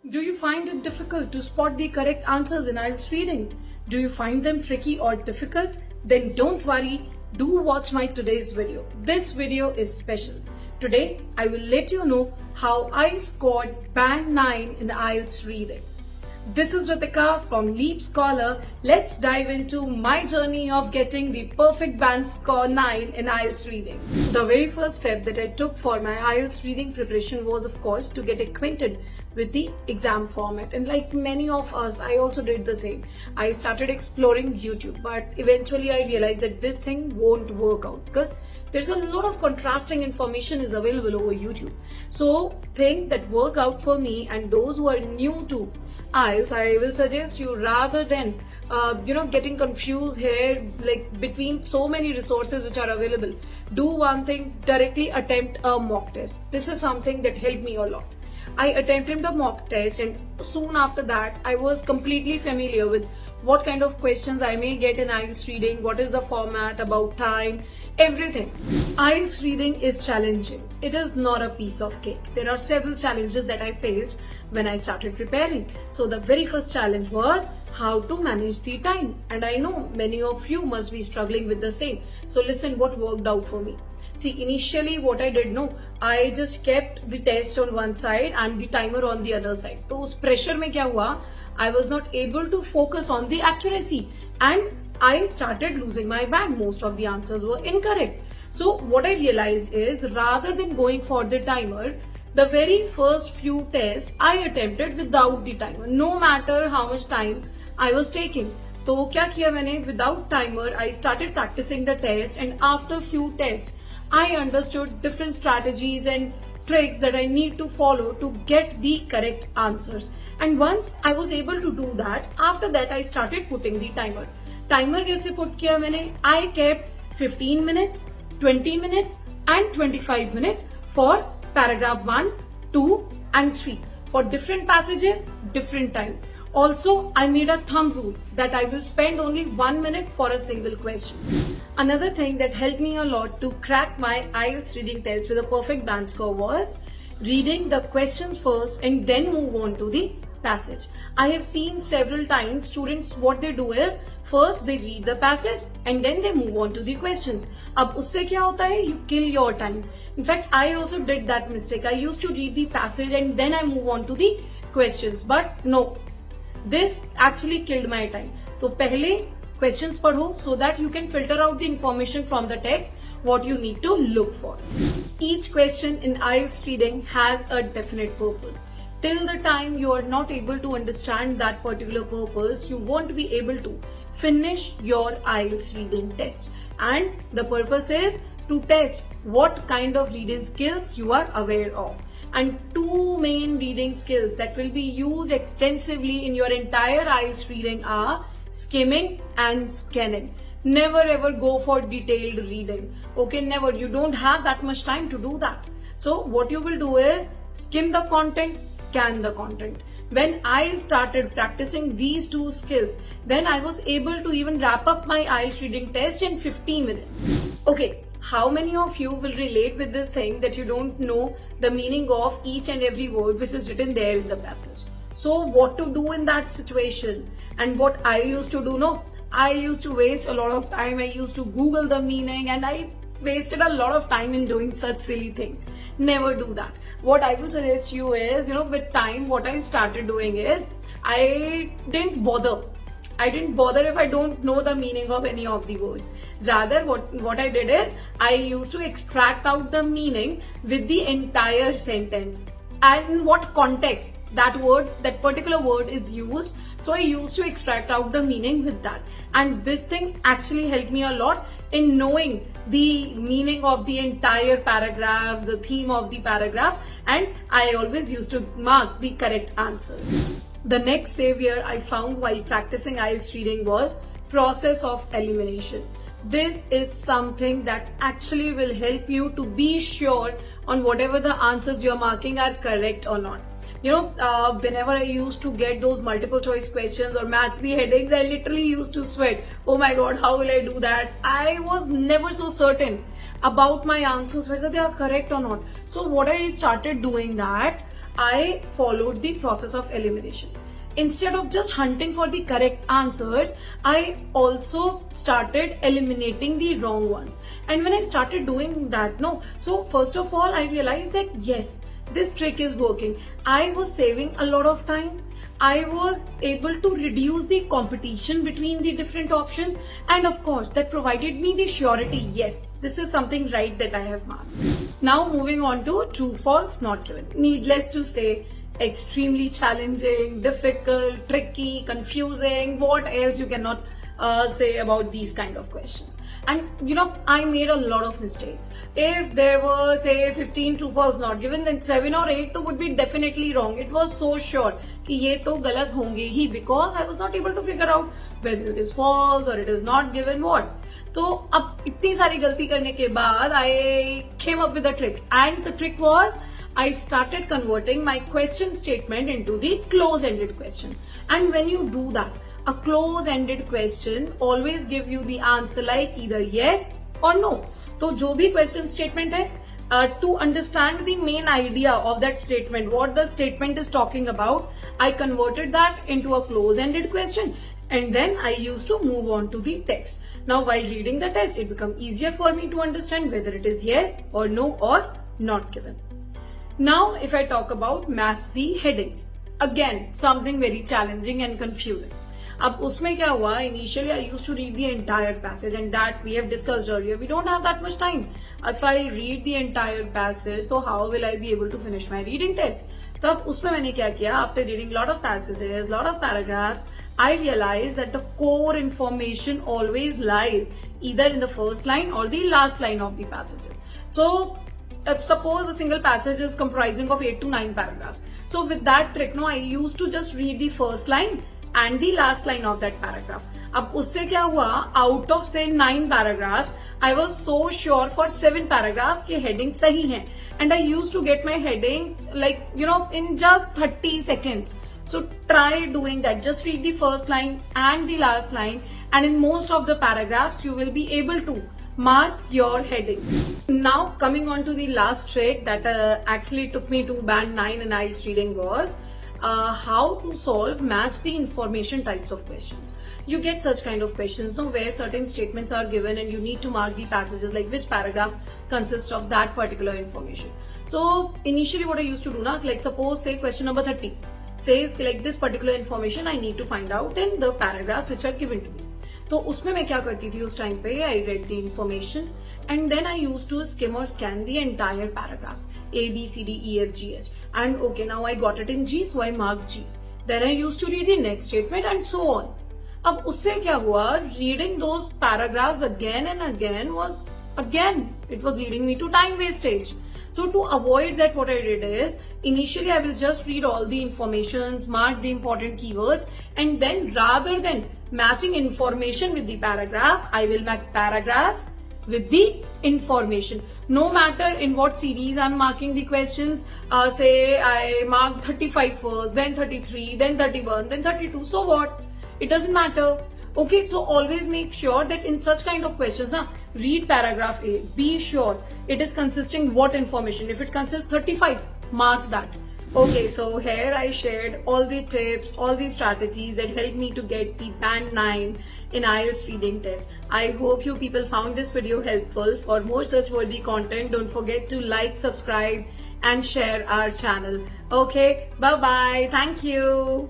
Do you find it difficult to spot the correct answers in IELTS reading? Do you find them tricky or difficult? Then don't worry, do watch my today's video. This video is special. Today, I will let you know how I scored band 9 in IELTS reading. This is Ritika from LeapScholar. Let's dive into my journey of getting the perfect band score 9 in IELTS reading. The very first step that I took for my IELTS reading preparation was, of course, to get acquainted with the exam format. And like many of us, I also did the same. I started exploring YouTube, but eventually I realized that this thing won't work out because there's a lot of contrasting information is available over YouTube. So things that work out for me and those who are new to IELTS, I will suggest you, rather than getting confused here like between so many resources which are available, do one thing: directly attempt a mock test. This is something that helped me a lot. I attempted the mock test, and soon after that I was completely familiar with what kind of questions I may get in IELTS reading, what is the format, about time, everything. IELTS reading is challenging. It is not a piece of cake. There are several challenges that I faced when I started preparing. So the very first challenge was how to manage the time. And I know many of you must be struggling with the same. So listen what worked out for me. See, initially what I did, I just kept the test on one side and the timer on the other side. So us pressure mein kya hua? I was not able to focus on the accuracy and I started losing my band. Most of the answers were incorrect. So what I realized is, rather than going for the timer, the very first few tests I attempted without the timer, no matter how much time I was taking. So kya kiya maine? Without timer, I started practicing the test, and after few tests, I understood different strategies and tricks that I need to follow to get the correct answers. And once I was able to do that, after that I started putting the timer. Timer kaise put kiya maine? I kept 15 minutes, 20 minutes and 25 minutes for paragraph 1, 2 and 3. For different passages, different time. Also, I made a thumb rule that I will spend only 1 minute for a single question. Another thing that helped me a lot to crack my IELTS reading test with a perfect band score was reading the questions first and then move on to the passage. I have seen several times students, what they do is first they read the passage and then they move on to the questions. Ab usse kya hota hai? You kill your time. In fact, I also did that mistake. I used to read the passage and then I move on to the questions. But no, this actually killed my time. So pehle questions padho so that you can filter out the information from the text what you need to look for. Each question in IELTS reading has a definite purpose. Till the time you are not able to understand that particular purpose, you won't be able to finish your IELTS reading test. And the purpose is to test what kind of reading skills you are aware of. And two main reading skills that will be used extensively in your entire IELTS reading are skimming and scanning. Never ever go for detailed reading. Okay, never. You don't have that much time to do that. So what you will do is skim the content, scan the content. When I started practicing these two skills, then I was able to even wrap up my IELTS reading test in 15 minutes. Okay, how many of you will relate with this thing that you don't know the meaning of each and every word which is written there in the passage? So what to do in that situation? And what I used to do, I used to waste a lot of time. I used to Google the meaning and I wasted a lot of time in doing such silly things. Never do that. What I will suggest you is, with time, what I started doing is, I didn't bother if I don't know the meaning of any of the words. Rather, what I did is, I used to extract out the meaning with the entire sentence and in what context that particular word is used. So I used to extract out the meaning with that. And this thing actually helped me a lot in knowing the meaning of the entire paragraph, the theme of the paragraph, and I always used to mark the correct answers. The next savior I found while practicing IELTS reading was process of elimination. This is something that actually will help you to be sure on whatever the answers you are marking are correct or not. Whenever I used to get those multiple choice questions or match the headings, I literally used to sweat. Oh my god, how will I do that? I was never so certain about my answers, whether they are correct or not. So what I started doing that, I followed the process of elimination. Instead of just hunting for the correct answers, I also started eliminating the wrong ones. And when I started doing that, so first of all, I realized that yes, this trick is working. I was saving a lot of time. I was able to reduce the competition between the different options, and of course that provided me the surety, yes, this is something right that I have marked. Now moving on to true, false, not given. Needless to say, extremely challenging, difficult, tricky, confusing. What else you cannot say about these kind of questions? And I made a lot of mistakes. If there were say 15 true false not given, then 7 or 8 would be definitely wrong. It was so sure कि ये तो गलत होंगे ही, because I was not able to figure out whether it is false or it is not given what. तो अब इतनी सारी गलती करने के बाद I came up with a trick, and the trick was I started converting my question statement into the close-ended question. And when you do that, a close-ended question always gives you the answer like either yes or no. तो जो भी question statement है, to understand the main idea of that statement, what the statement is talking about, I converted that into a close-ended question, and then I used to move on to the text. Now while reading the text, it becomes easier for me to understand whether it is yes or no or not given. Now if I talk about match the headings, again something very challenging and confusing. अब उसमें क्या हुआ, initially I used to read the entire passage, and that we have discussed earlier. We don't have that much time. If I read the entire passage, so how will I be able to finish my reading test? तब उसमें मैंने क्या किया, after reading lot of passages, lot of paragraphs, I realized that the core information always lies either in the first line or the last line of the passages. So suppose a single passage is comprising of 8 to 9 paragraphs. So with that trick, I used to just read the first line and the last line of that paragraph. अब उससे क्या हुआ, out of say 9 paragraphs, I was so sure for 7 paragraphs के heading सही हैं, and I used to get my headings like in just 30 seconds. So try doing that. Just read the first line and the last line, and in most of the paragraphs you will be able to mark your headings. Now coming on to the last trick that actually took me to band 9 in IELTS reading was how to solve match the information types of questions. You get such kind of questions where certain statements are given and you need to mark the passages like which paragraph consists of that particular information. So initially what I used to do like suppose say question number 30 says like this particular information I need to find out in the paragraphs which are given to me. तो उसमें मैं क्या करती थी उस time पे, I read the information and then I used to skim or scan the entire paragraphs A, B, C, D, E, F, G, H, and okay, now I got it in G, so I marked G. Then I used to read the next statement and so on. अब उससे क्या हुआ, reading those paragraphs again and again it was leading me to time wastage. So to avoid that, what I did is initially I will just read all the informations, mark the important keywords, and then rather than matching information with the paragraph, I will match paragraph with the information. No matter in what series I'm marking the questions, say I marked 35 first, then 33, then 31, then 32, so what? It doesn't matter. Okay, so always make sure that in such kind of questions, read paragraph A, be sure it is consisting what information. If it consists 35, mark that. Okay, so here I shared all the tips, all the strategies that helped me to get the band 9 in IELTS reading test. I hope you people found this video helpful. For more such worthy content, don't forget to like, subscribe and share our channel. Okay, bye bye. Thank you.